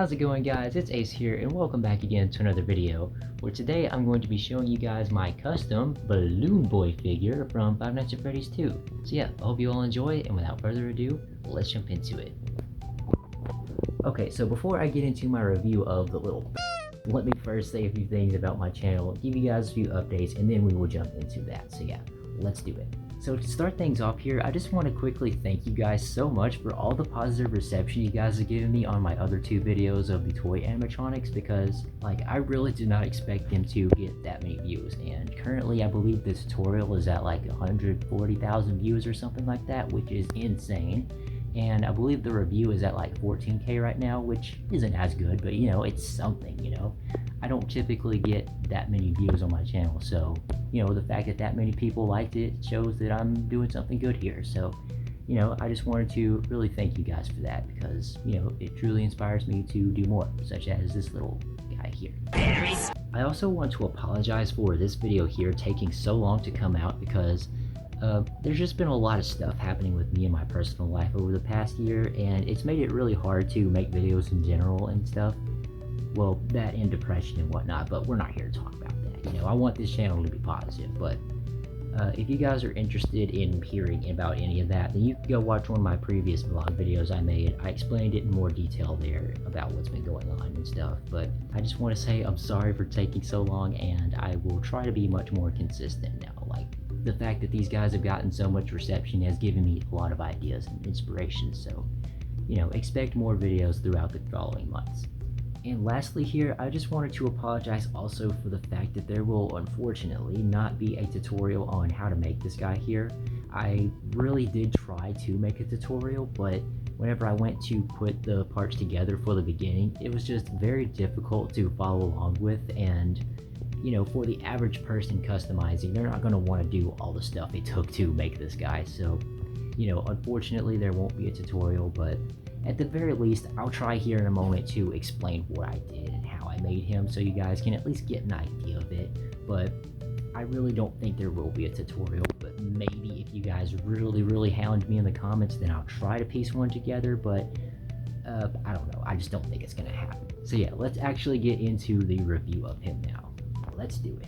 How's it going, guys? It's Ace here, and welcome back again to another video, where today I'm going to be showing you guys my custom Balloon Boy figure from Five Nights at Freddy's 2. So yeah, I hope you all enjoy, and without further ado, let's jump into it. Okay, so before I get into my review of the little let me first say a few things about my channel, give you guys a few updates, and then we will jump into that. So yeah, let's do it. So to start things off here, I just want to quickly thank you guys so much for all the positive reception you guys have given me on my other two videos of the toy animatronics, because like I really did not expect them to get that many views, and currently I believe the tutorial is at like 140,000 views or something like that, which is insane. And I believe the review is at like 14K right now, which isn't as good, but you know, it's something, you know. I don't typically get that many views on my channel, so you know, the fact that many people liked it shows that I'm doing something good here. So you know, I just wanted to really thank you guys for that, because you know, it truly inspires me to do more, such as this little guy here. I also want to apologize for this video here taking so long to come out, because there's just been a lot of stuff happening with me in my personal life over the past year, and it's made it really hard to make videos in general and stuff. Well, that and depression and whatnot, but we're not here to talk about that. You know, I want this channel to be positive, but if you guys are interested in hearing about any of that, then you can go watch one of my previous vlog videos I made. I explained it in more detail there about what's been going on and stuff, but I just want to say I'm sorry for taking so long, and I will try to be much more consistent now. Like, the fact that these guys have gotten so much reception has given me a lot of ideas and inspiration, so you know, expect more videos throughout the following months. And lastly here, I just wanted to apologize also for the fact that there will unfortunately not be a tutorial on how to make this guy here. I really did try to make a tutorial, but whenever I went to put the parts together for the beginning, it was just very difficult to follow along with, and you know, for the average person customizing, they're not going to want to do all the stuff it took to make this guy. So you know, unfortunately there won't be a tutorial, but at the very least, I'll try here in a moment to explain what I did and how I made him, so you guys can at least get an idea of it. But I really don't think there will be a tutorial, but maybe if you guys really hound me in the comments, then I'll try to piece one together, but I don't know, I just don't think it's gonna happen. So yeah, let's actually get into the review of him now. Let's do it.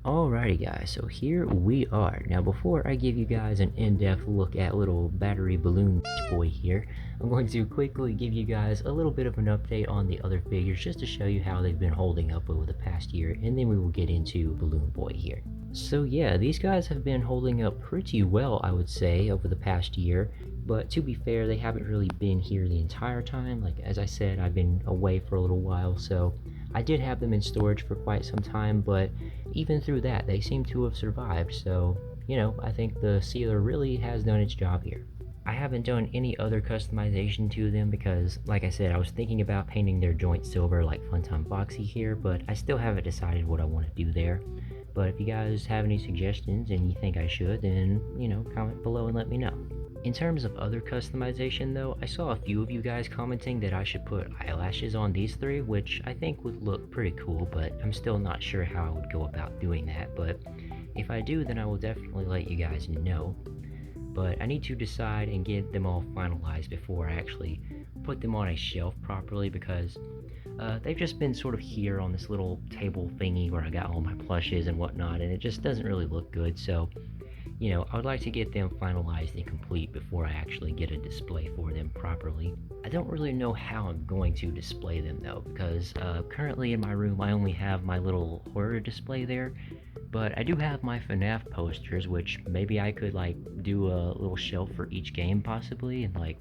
Alrighty guys, so here we are. Now before I give you guys an in-depth look at little battery balloon boy here, I'm going to quickly give you guys a little bit of an update on the other figures, just to show you how they've been holding up over the past year, and then we will get into Balloon Boy here. So yeah, these guys have been holding up pretty well, I would say, over the past year, but to be fair, they haven't really been here the entire time. Like, as I said, I've been away for a little while, so I did have them in storage for quite some time, but even through that, they seem to have survived, so, you know, I think the sealer really has done its job here. I haven't done any other customization to them because, like I said, I was thinking about painting their joints silver like Funtime Foxy here, but I still haven't decided what I want to do there. But if you guys have any suggestions and you think I should, then, you know, comment below and let me know. In terms of other customization though, I saw a few of you guys commenting that I should put eyelashes on these three, which I think would look pretty cool, but I'm still not sure how I would go about doing that. But if I do, then I will definitely let you guys know. But I need to decide and get them all finalized before I actually put them on a shelf properly, because they've just been sort of here on this little table thingy where I got all my plushes and whatnot, and it just doesn't really look good. So you know, I would like to get them finalized and complete before I actually get a display for them properly. I don't really know how I'm going to display them though, because currently in my room I only have my little horror display there, but I do have my FNAF posters, which maybe I could like do a little shelf for each game possibly, and like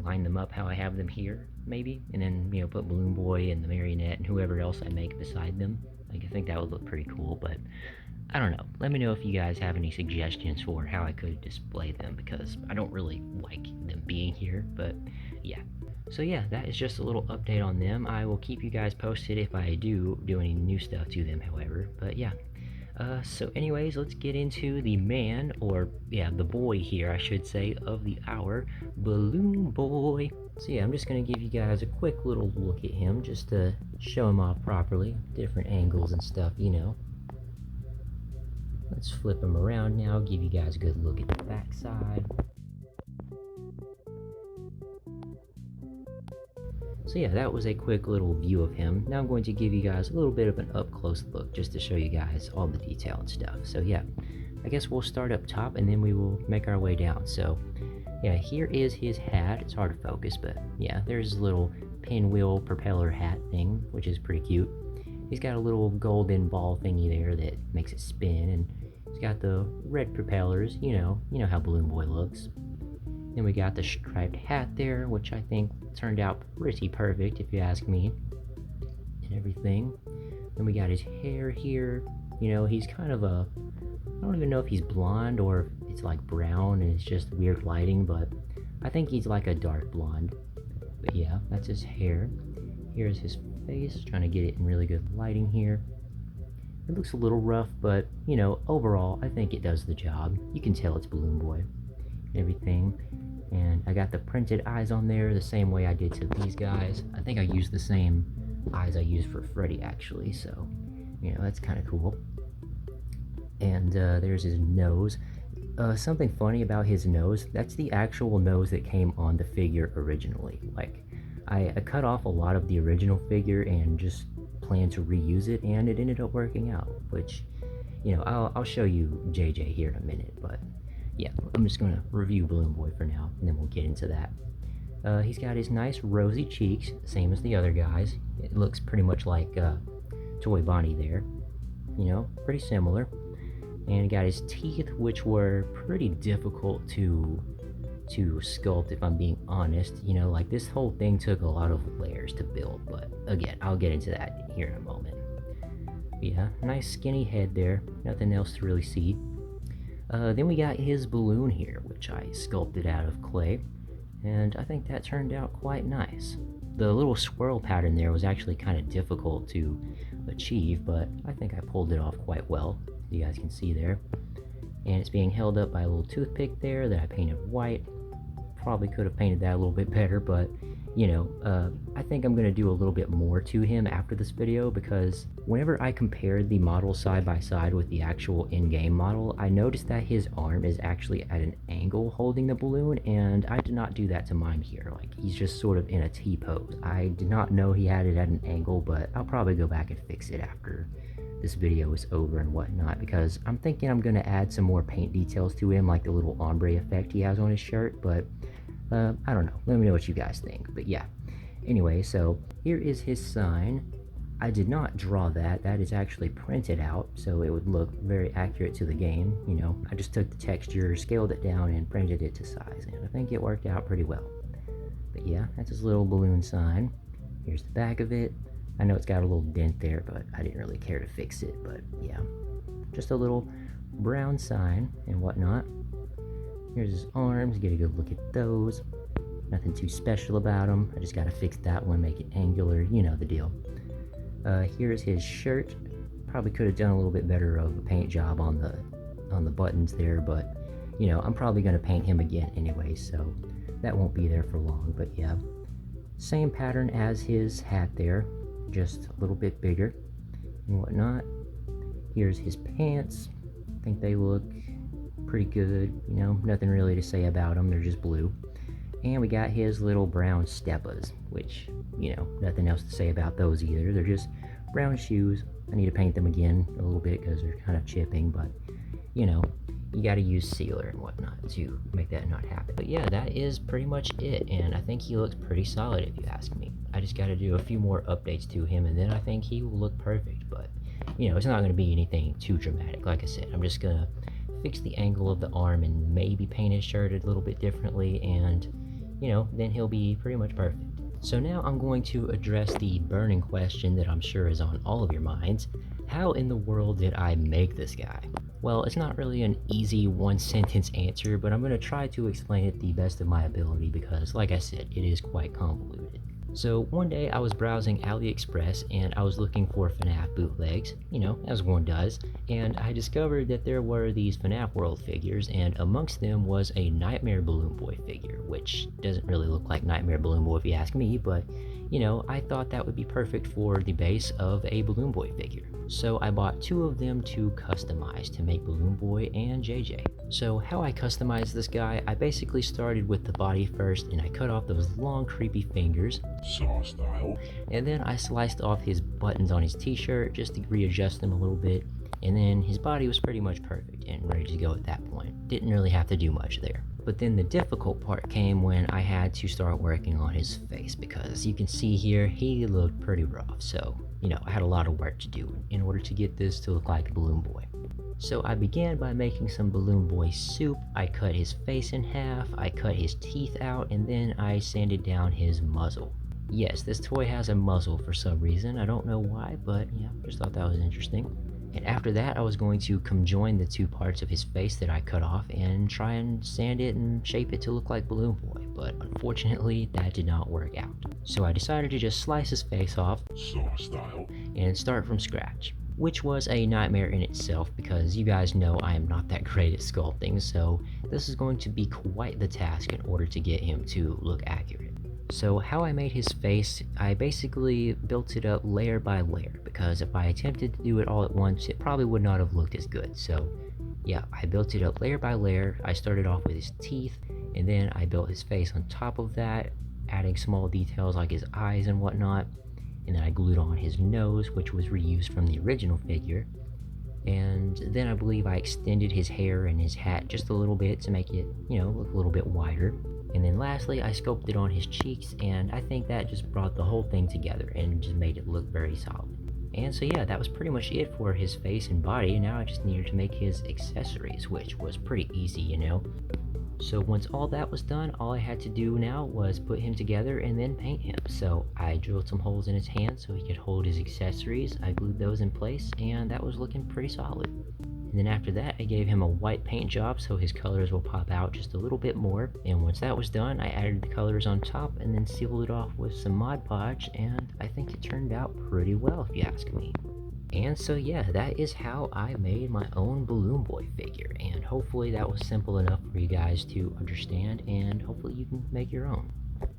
line them up how I have them here maybe, and then, you know, put Balloon Boy and the Marionette and whoever else I make beside them. Like, I think that would look pretty cool, but I don't know. Let me know if you guys have any suggestions for how I could display them, because I don't really like them being here, but yeah. So yeah, that is just a little update on them. I will keep you guys posted if I do any new stuff to them, however, but yeah. So anyways, let's get into the man, or yeah, the boy here, I should say, of the hour, Balloon Boy. So yeah, I'm just going to give you guys a quick little look at him, just to show him off properly, different angles and stuff, you know. Let's flip him around now, give you guys a good look at the back side. So yeah, that was a quick little view of him. Now I'm going to give you guys a little bit of an up-close look just to show you guys all the detail and stuff. So yeah, I guess we'll start up top and then we will make our way down. So yeah, here is his hat. It's hard to focus, but yeah, there's a little pinwheel propeller hat thing, which is pretty cute. He's got a little golden ball thingy there that makes it spin, and he's got the red propellers, you know how Balloon Boy looks. Then we got the striped hat there, which I think turned out pretty perfect if you ask me, and everything. Then we got his hair here. He's kind of I don't even know if he's blonde or if it's like brown and it's just weird lighting, but I think he's like a dark blonde. But yeah, that's his hair. Here's his face, trying to get it in really good lighting here. It looks a little rough, but overall I think it does the job. You can tell it's Balloon Boy and everything. And I got the printed eyes on there the same way I did to these guys. I think I used the same eyes I used for Freddy actually, so that's kind of cool. And there's his nose. Something funny about his nose, that's the actual nose that came on the figure originally. Like, I cut off a lot of the original figure and just planned to reuse it, and it ended up working out, which, I'll show you JJ here in a minute, but yeah, I'm just gonna review Balloon Boy for now, and then we'll get into that. He's got his nice rosy cheeks, same as the other guys. It looks pretty much like Toy Bonnie there, pretty similar. And he got his teeth, which were pretty difficult to sculpt, if I'm being honest. Like, this whole thing took a lot of layers to build, but again, I'll get into that here in a moment. But yeah, nice skinny head there, nothing else to really see. Then we got his balloon here, which I sculpted out of clay, and I think that turned out quite nice. The little swirl pattern there was actually kind of difficult to achieve, but I think I pulled it off quite well, you guys can see there. And it's being held up by a little toothpick there that I painted white. Probably could have painted that a little bit better, but I think I'm going to do a little bit more to him after this video, because whenever I compared the model side by side with the actual in-game model, I noticed that his arm is actually at an angle holding the balloon, and I did not do that to mine here. Like, he's just sort of in a T-pose. I did not know he had it at an angle, but I'll probably go back and fix it after this video is over and whatnot, because I'm thinking I'm going to add some more paint details to him, like the little ombre effect he has on his shirt, but I don't know. Let me know what you guys think. But yeah, anyway, so here is his sign. I did not draw that. That is actually printed out, so it would look very accurate to the game. I just took the texture, scaled it down, and printed it to size, and I think it worked out pretty well. But yeah, that's his little balloon sign. Here's the back of it. I know it's got a little dent there, but I didn't really care to fix it. But yeah, just a little brown sign and whatnot. Here's his arms, get a good look at those. Nothing too special about them. I just gotta fix that one, make it angular, you know the deal. Here's his shirt. Probably could have done a little bit better of a paint job on the buttons there, but I'm probably gonna paint him again anyway, so that won't be there for long. But yeah, same pattern as his hat there, just a little bit bigger and whatnot. Here's his pants. I think they look pretty good, nothing really to say about them, they're just blue. And we got his little brown steppas, which, nothing else to say about those either. They're just brown shoes. I need to paint them again a little bit because they're kind of chipping, but you gotta use sealer and whatnot to make that not happen. But yeah, that is pretty much it, and I think he looks pretty solid if you ask me. I just gotta do a few more updates to him, and then I think he will look perfect. But it's not gonna be anything too dramatic. Like I said, I'm just gonna fix the angle of the arm and maybe paint his shirt a little bit differently, and then he'll be pretty much perfect. So now I'm going to address the burning question that I'm sure is on all of your minds. How in the world did I make this guy? Well, it's not really an easy one-sentence answer, but I'm going to try to explain it the best of my ability because, like I said, it is quite convoluted. So one day I was browsing AliExpress and I was looking for FNAF bootlegs, as one does, and I discovered that there were these FNAF World figures, and amongst them was a Nightmare Balloon Boy figure, which doesn't really look like Nightmare Balloon Boy if you ask me, but you know, I thought that would be perfect for the base of a Balloon Boy figure. So I bought 2 of them to customize to make Balloon Boy and JJ. So how I customized this guy, I basically started with the body first and I cut off those long creepy fingers, saw style, and then I sliced off his buttons on his t-shirt just to readjust them a little bit, and then his body was pretty much perfect and ready to go at that point. Didn't really have to do much there. But then the difficult part came when I had to start working on his face, because you can see here he looked pretty rough, so you know, I had a lot of work to do in order to get this to look like Balloon Boy. So I began by making some Balloon Boy soup. I cut his face in half, I cut his teeth out, and then I sanded down his muzzle. Yes, this toy has a muzzle for some reason, I don't know why, but yeah, just thought that was interesting. And after that, I was going to conjoin the 2 parts of his face that I cut off and try and sand it and shape it to look like Balloon Boy, but unfortunately that did not work out. So I decided to just slice his face off, saw style, and start from scratch, which was a nightmare in itself because you guys know I am not that great at sculpting, so this is going to be quite the task in order to get him to look accurate. So how I made his face, I basically built it up layer by layer, because if I attempted to do it all at once, it probably would not have looked as good. So yeah, I built it up layer by layer. I started off with his teeth, and then I built his face on top of that, adding small details like his eyes and whatnot, and then I glued on his nose, which was reused from the original figure. And then I believe I extended his hair and his hat just a little bit to make it, you know, look a little bit wider. And then lastly, I sculpted on his cheeks, and I think that just brought the whole thing together and just made it look very solid. And so yeah, that was pretty much it for his face and body, and now I just needed to make his accessories, which was pretty easy, you know. So once all that was done, all I had to do now was put him together and then paint him. So I drilled some holes in his hands so he could hold his accessories, I glued those in place, and that was looking pretty solid. And then after that, I gave him a white paint job so his colors will pop out just a little bit more. And once that was done, I added the colors on top and then sealed it off with some Mod Podge, and I think it turned out pretty well if you ask me. And so yeah, that is how I made my own Balloon Boy figure, and hopefully that was simple enough for you guys to understand, and hopefully you can make your own.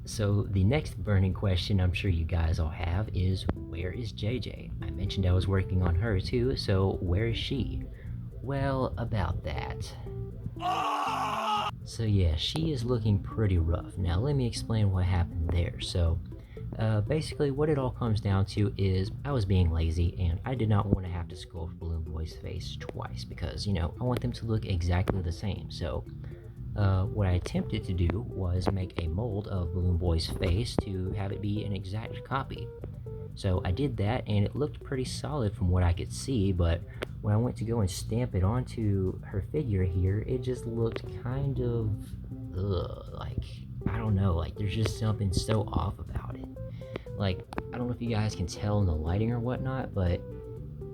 So the next burning question I'm sure you guys all have is, where is JJ? I mentioned I was working on her too, so where is she? Well, about that. So yeah, she is looking pretty rough. Now let me explain what happened there. So basically what it all comes down to is I was being lazy and I did not want to have to sculpt Balloon Boy's face twice because, you know, I want them to look exactly the same. So what I attempted to do was make a mold of Balloon Boy's face to have it be an exact copy. So I did that and it looked pretty solid from what I could see, but when I went to go and stamp it onto her figure here, it just looked kind of, like, I don't know, like there's just something so off about it. Like, I don't know if you guys can tell in the lighting or whatnot, but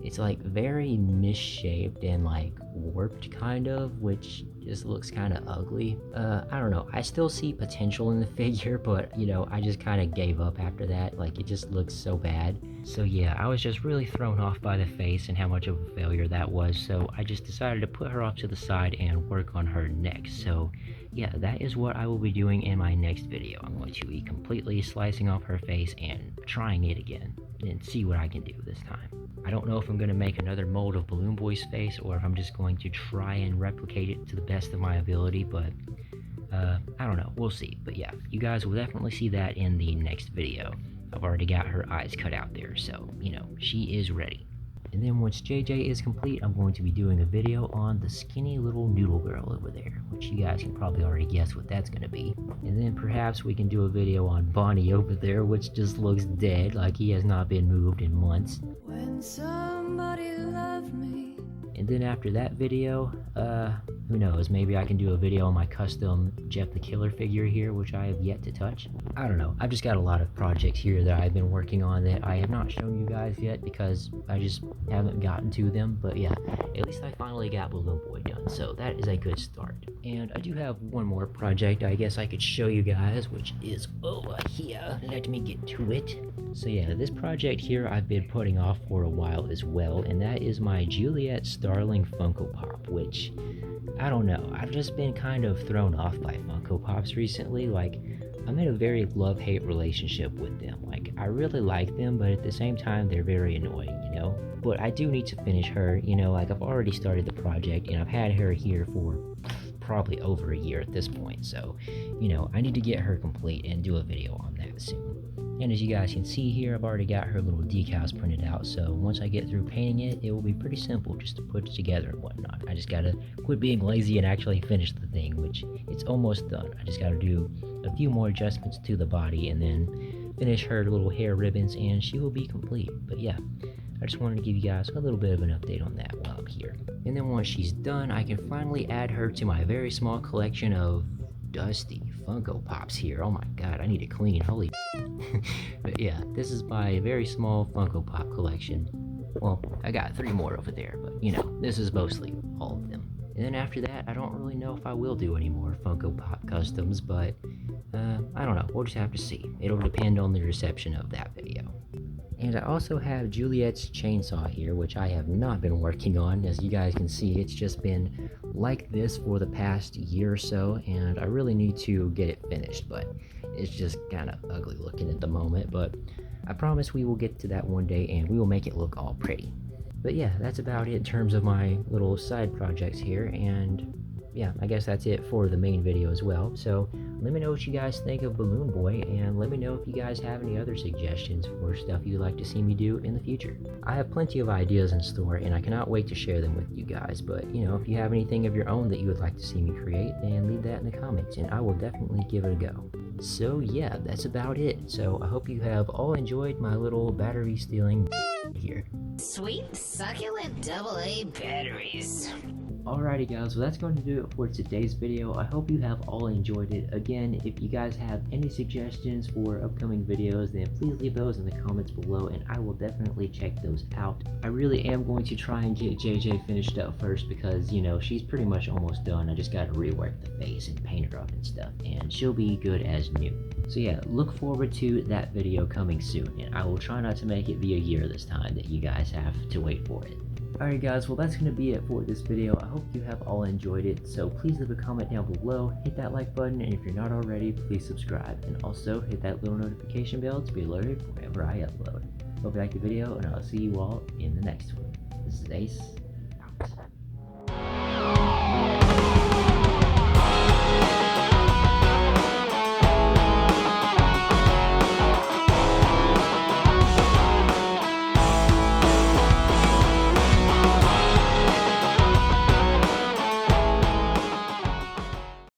it's like very misshaped and like warped kind of, which just looks kind of ugly. I don't know, I still see potential in the figure, but you know, I just kind of gave up after that. Like, it just looks so bad. So yeah, I was just really thrown off by the face and how much of a failure that was, so I just decided to put her off to the side and work on her next. So yeah, that is what I will be doing in my next video. I'm going to be completely slicing off her face and trying it again and see what I can do this time. I don't know if I'm going to make another mold of Balloon Boy's face or if I'm just going to try and replicate it to the best of my ability, but I don't know, we'll see. But yeah, you guys will definitely see that in the next video. I've already got her eyes cut out there, so, you know, she is ready. And then once JJ is complete, I'm going to be doing a video on the skinny little noodle girl over there, which you guys can probably already guess what that's going to be. And then perhaps we can do a video on Bonnie over there, which just looks dead, like he has not been moved in months. When somebody loved me. And then after that video, who knows, maybe I can do a video on my custom Jeff the Killer figure here, which I have yet to touch. I don't know, I've just got a lot of projects here that I've been working on that I have not shown you guys yet because I just haven't gotten to them. But yeah, at least I finally got Balloon Boy done, so that is a good start. And I do have one more project I guess I could show you guys, which is over here. Let me get to it. So yeah, this project here I've been putting off for a while as well, and that is my Juliet Starling Funko Pop, which, I don't know, I've just been kind of thrown off by Funko Pops recently. Like, I'm in a very love-hate relationship with them. Like, I really like them, but at the same time, they're very annoying, you know? But I do need to finish her, you know, like I've already started the project and I've had her here for probably over a year at this point. So, you know, I need to get her complete and do a video on that soon. And as you guys can see here, I've already got her little decals printed out. So once I get through painting it, it will be pretty simple just to put it together and whatnot. I just gotta quit being lazy and actually finish the thing, which it's almost done. I just gotta do a few more adjustments to the body and then finish her little hair ribbons and she will be complete. But yeah, I just wanted to give you guys a little bit of an update on that while I'm here. And then once she's done, I can finally add her to my very small collection of dusty Funko Pops here. Oh my god, I need to clean, holy But yeah, this is my very small Funko Pop collection. Well, I got 3 more over there, but you know, this is mostly all of them. And then after that, I don't really know if I will do any more Funko Pop customs, but I don't know, we'll just have to see. It'll depend on the reception of that video. And I also have Juliet's chainsaw here, which I have not been working on. As you guys can see, it's just been like this for the past year or so, and I really need to get it finished, but it's just kind of ugly looking at the moment. But I promise we will get to that one day and we will make it look all pretty. But yeah, that's about it in terms of my little side projects here, and yeah, I guess that's it for the main video as well. So let me know what you guys think of Balloon Boy, and let me know if you guys have any other suggestions for stuff you'd like to see me do in the future. I have plenty of ideas in store and I cannot wait to share them with you guys, but you know, if you have anything of your own that you would like to see me create, then leave that in the comments and I will definitely give it a go. So yeah, that's about it. So I hope you have all enjoyed my little battery stealing here. Sweet succulent AA batteries. Alrighty guys, well that's going to do it for today's video. I hope you have all enjoyed it. Again, if you guys have any suggestions for upcoming videos, then please leave those in the comments below and I will definitely check those out. I really am going to try and get JJ finished up first because, you know, she's pretty much almost done. I just got to rework the face and paint her up and stuff, and she'll be good as new. So yeah, look forward to that video coming soon, and I will try not to make it be a year this time that you guys have to wait for it. Alright guys, well that's going to be it for this video. I hope you have all enjoyed it, so please leave a comment down below, hit that like button, and if you're not already, please subscribe, and also hit that little notification bell to be alerted whenever I upload. Hope you liked the video, and I'll see you all in the next one. This is Ace,